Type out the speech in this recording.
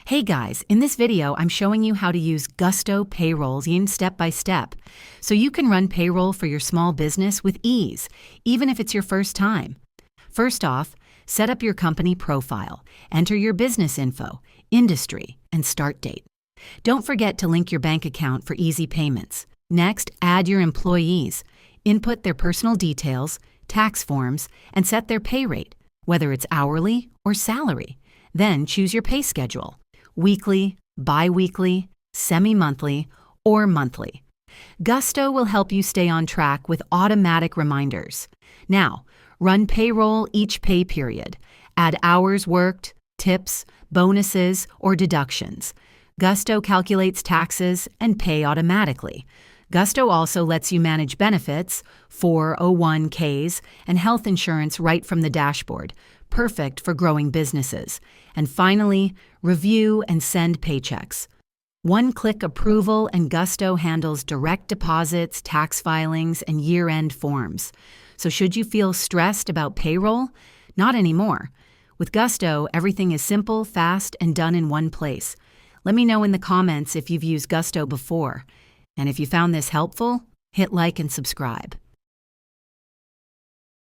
Hey guys, in this video I'm showing you how to use Gusto Payroll step by step, so you can run payroll for your small business with ease, even if it's your first time. First off, set up your company profile, enter your business info, industry, and start date. Don't forget to link your bank account for easy payments. Next, add your employees, input their personal details, tax forms, and set their pay rate, whether it's hourly or salary. Then choose your pay schedule. Weekly, bi-weekly, semi-monthly, or monthly. Gusto will help you stay on track with automatic reminders. Now, run payroll each pay period. Add hours worked, tips, bonuses, or deductions. Gusto calculates taxes and pay automatically. Gusto also lets you manage benefits, 401ks, and health insurance right from the dashboard, perfect for growing businesses. And finally, review and send paychecks. One-click approval, and Gusto handles direct deposits, tax filings, and year-end forms. So should you feel stressed about payroll? Not anymore. With Gusto, everything is simple, fast, and done in one place. Let me know in the comments if you've used Gusto before. And if you found this helpful, hit like and subscribe.